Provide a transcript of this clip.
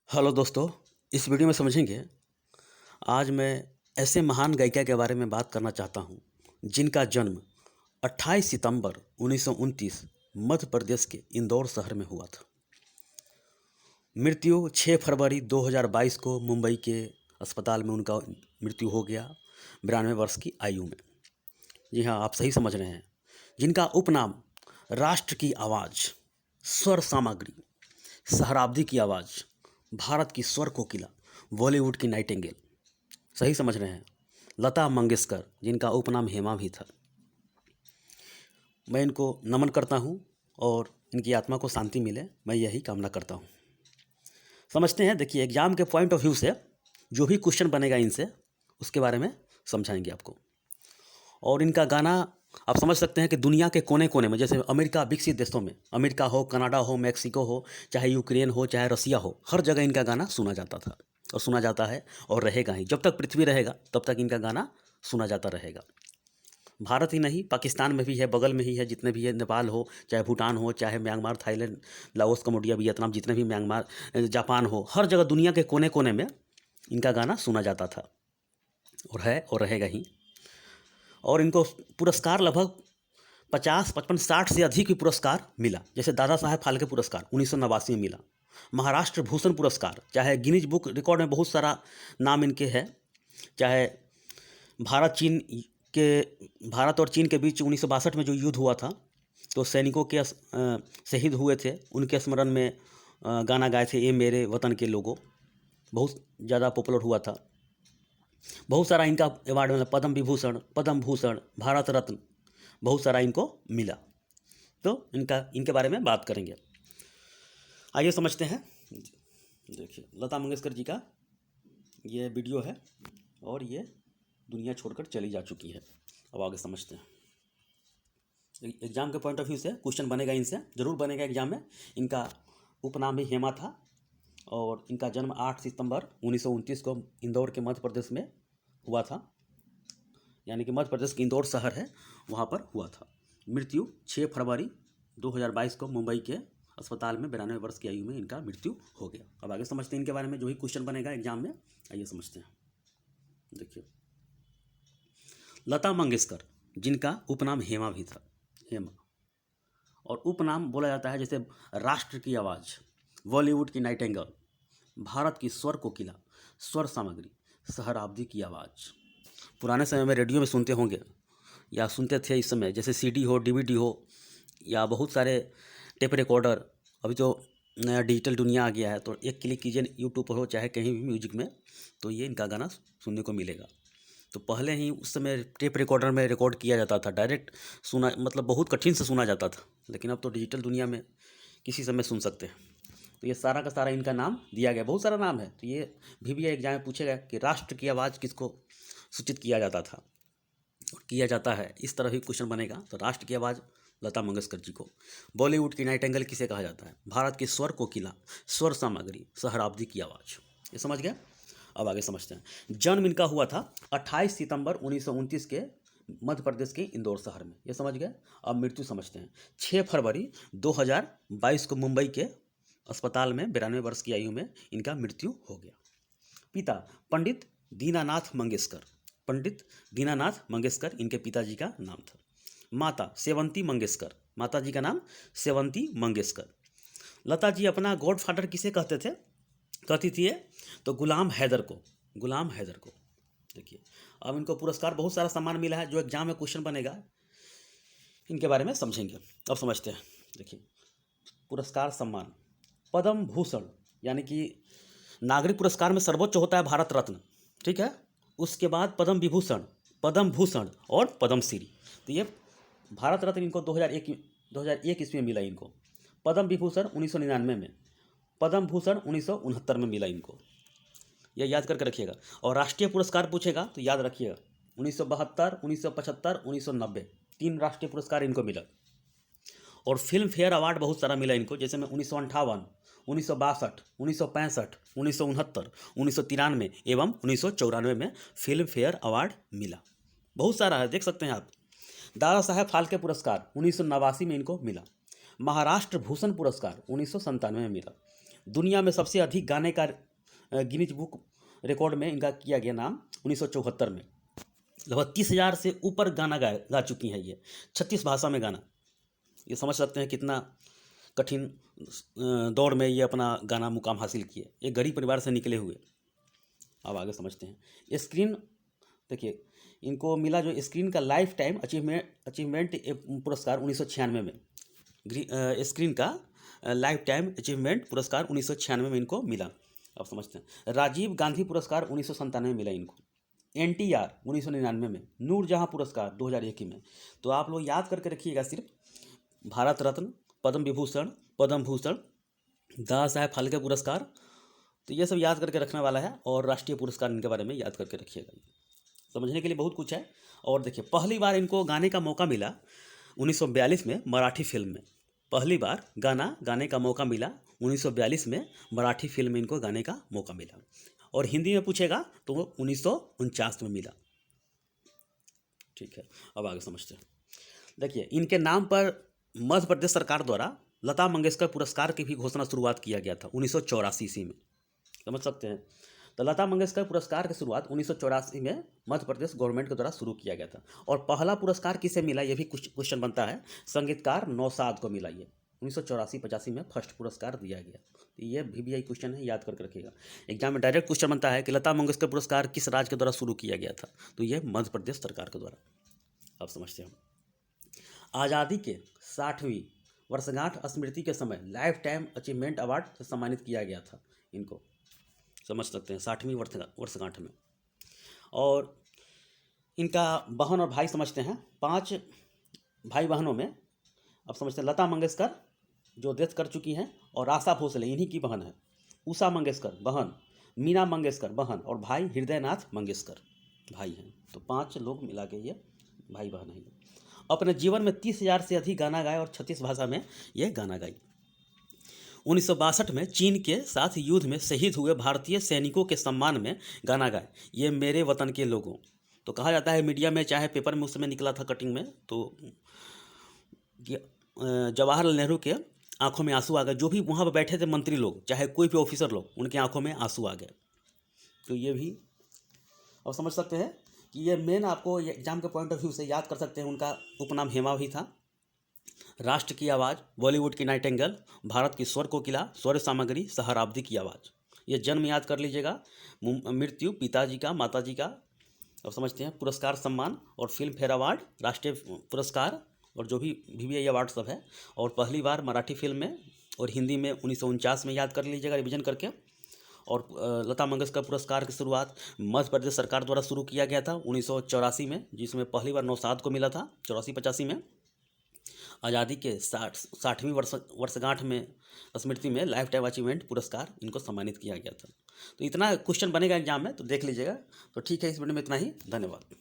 Hello दोस्तों, इस video में समझेंगे। आज मैं ऐसे महान गायिका के बारे में बात करना चाहता हूँ जिनका जन्म 28 सितंबर 1929 मध्य प्रदेश के इंदौर शहर में हुआ था। मृत्यु 6 फरवरी 2022 को मुंबई के अस्पताल में उनका मृत्यु हो गया, 92 वर्ष की आयु में। जी हाँ, आप सही समझ रहे हैं। जिनका उपनाम राष्ट्र की आवाज़, स्वर सामग्री, सहराब्दी की आवाज़, भारत की स्वर कोकिला, बॉलीवुड की नाइटिंगेल, सही समझ रहे हैं, लता मंगेशकर, जिनका उपनाम हेमा भी था। मैं इनको नमन करता हूँ और इनकी आत्मा को शांति मिले, मैं यही कामना करता हूँ। समझते हैं। देखिए, एग्जाम के पॉइंट ऑफ व्यू से जो भी क्वेश्चन बनेगा इनसे, उसके बारे में समझाएंगे आपको। और इनका गाना आप समझ सकते हैं कि दुनिया के कोने कोने में, जैसे अमेरिका विकसित देशों में, अमेरिका हो, कनाडा हो, मैक्सिको हो, चाहे यूक्रेन हो, चाहे रसिया हो, हर जगह इनका गाना सुना जाता था और सुना जाता है और रहेगा ही। जब तक पृथ्वी रहेगा तब तक इनका गाना सुना जाता रहेगा। भारत ही नहीं, पाकिस्तान में भी है, बगल में ही है, जितने भी है, नेपाल हो, चाहे भूटान हो, चाहे Myanmar, Thailand, Laos, Cambodia, Vietnam, जितने भी, म्यांमार, जापान हो, हर जगह दुनिया के कोने कोने में इनका गाना सुना जाता था और है और रहेगा ही। और इनको पुरस्कार लगभग 50, 55, 60 से अधिक भी पुरस्कार मिला। जैसे दादा साहेब फाल्के पुरस्कार 1989 में मिला, महाराष्ट्र भूषण पुरस्कार, चाहे गिनीज बुक रिकॉर्ड में बहुत सारा नाम इनके है, चाहे भारत और चीन के बीच 1962 में जो युद्ध हुआ था, तो सैनिकों के शहीद हुए थे, उनके स्मरण में गाना गाए थे, ये मेरे वतन के लोगों, बहुत ज़्यादा पॉपुलर हुआ था। बहुत सारा इनका अवार्ड मिला, पद्म विभूषण, पद्म भूषण, भारत रत्न, बहुत सारा इनको मिला। तो इनके बारे में बात करेंगे। आइए समझते हैं। देखिए, लता मंगेशकर जी का ये वीडियो है और ये दुनिया छोड़कर चली जा चुकी है। अब आगे समझते हैं। एग्जाम के पॉइंट ऑफ व्यू से क्वेश्चन बनेगा, इनसे ज़रूर बनेगा एग्जाम में। इनका उपनाम भी हेमा था और इनका जन्म 8 सितंबर 1929 को इंदौर के मध्य प्रदेश में हुआ था, यानी कि मध्य प्रदेश के इंदौर शहर है, वहाँ पर हुआ था। मृत्यु 6 फरवरी 2022 को मुंबई के अस्पताल में 92 वर्ष की आयु में इनका मृत्यु हो गया। अब आगे समझते हैं इनके बारे में, जो ही क्वेश्चन बनेगा एग्जाम में। आइए समझते हैं। देखिए, लता मंगेशकर, जिनका उपनाम हेमा भी था, हेमा, और उपनाम बोला जाता है जैसे राष्ट्र की आवाज़, बॉलीवुड की नाइटिंगेल, भारत की स्वर कोकिला, स्वर सामग्री, सहराब्दी की आवाज़। पुराने समय में रेडियो में सुनते होंगे या सुनते थे इस समय, जैसे सीडी हो, डीवीडी हो, या बहुत सारे टेप रिकॉर्डर। अभी तो नया डिजिटल दुनिया आ गया है, तो एक क्लिक कीजिए, यूट्यूब पर हो चाहे कहीं भी म्यूजिक में, तो ये इनका गाना सुनने को मिलेगा। तो पहले ही उस समय टेप रिकॉर्डर में रिकॉर्ड किया जाता था, डायरेक्ट सुना, मतलब बहुत कठिन से सुना जाता था। लेकिन अब तो डिजिटल दुनिया में किसी समय सुन सकते हैं। तो ये सारा का सारा इनका नाम दिया गया, बहुत सारा नाम है। तो ये भी एग्जाम में पूछेगा कि राष्ट्र की आवाज़ किसको सूचित किया जाता था और किया जाता है, इस तरह ही क्वेश्चन बनेगा। तो राष्ट्र की आवाज़ लता मंगेशकर जी को। बॉलीवुड की नाइटिंगेल किसे कहा जाता है? भारत की स्वर कोकिला, स्वर सामग्री, सहराब्दी की आवाज़। ये समझ गया। अब आगे समझते हैं। जन्म इनका हुआ था 28 सितंबर 1929 के मध्य प्रदेश के इंदौर शहर में। ये समझ गए। अब मृत्यु समझते हैं। 6 फरवरी 2022 को मुंबई के अस्पताल में 92 वर्ष की आयु में इनका मृत्यु हो गया। पिता पंडित दीनानाथ मंगेशकर, पंडित दीनानाथ मंगेशकर इनके पिताजी का नाम था। माता सेवंती मंगेशकर, माता जी का नाम सेवंती मंगेशकर। लता जी अपना गॉड फादर किसे कहते थे, कहती थी ये, तो गुलाम हैदर को, गुलाम हैदर को। देखिए, अब इनको पुरस्कार, बहुत सारा सम्मान मिला है, जो एग्जाम में क्वेश्चन बनेगा इनके बारे में समझेंगे। अब समझते हैं। देखिए, पुरस्कार सम्मान, पद्म भूषण, यानी कि नागरिक पुरस्कार में सर्वोच्च होता है भारत रत्न, ठीक है। उसके बाद पद्म विभूषण, पद्म भूषण और पद्मश्री। तो ये भारत रत्न इनको 2001 ईस्वी में मिला इनको। पद्म विभूषण 1999 में, पद्म भूषण 1969 में मिला इनको। यह याद करके रखिएगा। और राष्ट्रीय पुरस्कार पूछेगा तो याद रखिएगा, 1972, 1975, 1990, 3 राष्ट्रीय पुरस्कार इनको मिला। और फिल्म फेयर अवार्ड बहुत सारा मिला इनको, जैसे में 1958, 1962, 1965, 1969, 1993 एवं 1994 में फिल्म फेयर अवार्ड मिला। बहुत सारा है, देख सकते हैं आप। दादा साहेब फाल्के पुरस्कार 1989 में इनको मिला। महाराष्ट्र भूषण पुरस्कार 1997 में मिला। दुनिया में सबसे अधिक गाने का गिनीज बुक रिकॉर्ड में इनका किया गया नाम 1974 में। लगभग 30,000 से ऊपर गाना गा चुकी हैं ये, 36 भाषा में गाना। ये समझ सकते हैं कितना कठिन दौर में ये अपना गाना मुकाम हासिल किए। एक गरीब परिवार से निकले हुए। अब आगे समझते हैं। स्क्रीन देखिए, इनको मिला जो स्क्रीन का लाइफ टाइम अचीवमेंट पुरस्कार 1996 में। स्क्रीन का लाइफ टाइम अचीवमेंट पुरस्कार 1996 में इनको मिला। अब समझते हैं। राजीव गांधी पुरस्कार 1997 में मिला इनको। NTR 1999 में। नूरजहां पुरस्कार 2001 में। तो आप लोग याद करके रखिएगा सिर्फ भारत रत्न, पद्म विभूषण, पद्म भूषण, दादा साहेब फाल्के पुरस्कार, तो ये सब याद करके रखने वाला है। और राष्ट्रीय पुरस्कार इनके बारे में याद करके रखिएगा, समझने के लिए बहुत कुछ है। और देखिए, पहली बार इनको गाने का मौका मिला 1942 में मराठी फिल्म में। पहली बार गाने का मौका मिला 1942 में मराठी फिल्म में इनको गाने का मौका मिला। और हिंदी में पूछेगा तो वो 1949 में मिला। ठीक है, अब आगे समझते हैं। देखिए, इनके नाम पर मध्य प्रदेश सरकार द्वारा लता मंगेशकर पुरस्कार की भी घोषणा शुरुआत किया गया था 1984 ईस्वी में। समझ सकते हैं। तो लता मंगेशकर पुरस्कार की शुरुआत 1984 में मध्य प्रदेश गवर्नमेंट के द्वारा शुरू किया गया था। और पहला पुरस्कार किसे मिला, ये भी कुछ क्वेश्चन बनता है। संगीतकार नौशाद को मिला। ये 1984-85 में फर्स्ट पुरस्कार दिया गया। तो ये भी क्वेश्चन है, याद करके रखिएगा। एग्जाम में डायरेक्ट क्वेश्चन बनता है कि लता मंगेशकर पुरस्कार किस राज्य के द्वारा शुरू किया गया था, तो ये मध्य प्रदेश सरकार के द्वारा। अब समझते हैं। आज़ादी के 60वीं वर्षगांठ स्मृति के समय लाइफ टाइम अचीवमेंट अवार्ड से सम्मानित किया गया था इनको। समझ सकते हैं, 60वीं वर्षगांठ में। और इनका बहन और भाई समझते हैं। 5 भाई बहनों में अब समझते हैं। लता मंगेशकर जो डेथ कर चुकी हैं, और आशा भोसले इन्हीं की बहन है। उषा मंगेशकर बहन, मीना मंगेशकर बहन, और भाई हृदयनाथ मंगेशकर भाई हैं। तो 5 लोग मिला के ये भाई बहन हैं। अपने जीवन में 30,000 से अधिक गाना गाए और 36 भाषा में ये गाना गाई। 1962 में चीन के साथ युद्ध में शहीद हुए भारतीय सैनिकों के सम्मान में गाना गाए, ये मेरे वतन के लोगों। तो कहा जाता है मीडिया में, चाहे पेपर में उस समय निकला था कटिंग में, तो जवाहरलाल नेहरू के आंखों में आंसू आ गए। जो भी वहाँ पर बैठे थे मंत्री लोग, चाहे कोई भी ऑफिसर लोग, उनके आंखों में आंसू आ गए। तो ये भी अब समझ सकते हैं कि ये मेन आपको एग्जाम के पॉइंट ऑफ व्यू से याद कर सकते हैं। उनका उपनाम हेमा भी था। राष्ट्र की आवाज़, बॉलीवुड की नाइटिंगेल, भारत की स्वर कोकिला, स्वर सामग्री, सहराब्दी की आवाज़। ये जन्म याद कर लीजिएगा। मृत्यु पिताजी का, माताजी का। अब समझते हैं। पुरस्कार सम्मान और फिल्म फेयर अवार्ड, राष्ट्रीय पुरस्कार, और जो भी VVI अवार्ड सब है। और पहली बार मराठी फिल्म में और हिंदी में 1949 में याद कर लीजिएगा रिवीजन करके। और लता मंगेशकर पुरस्कार की शुरुआत मध्य प्रदेश सरकार द्वारा शुरू किया गया था 1984 में, जिसमें पहली बार नौशाद को मिला था 84-85 में। आज़ादी के 60वीं वर्षगांठ में स्मृति में लाइफ टाइम अचीवमेंट पुरस्कार इनको सम्मानित किया गया था। तो इतना क्वेश्चन बनेगा एग्जाम में, तो देख लीजिएगा। तो ठीक है, इस वीडियो में इतना ही। धन्यवाद।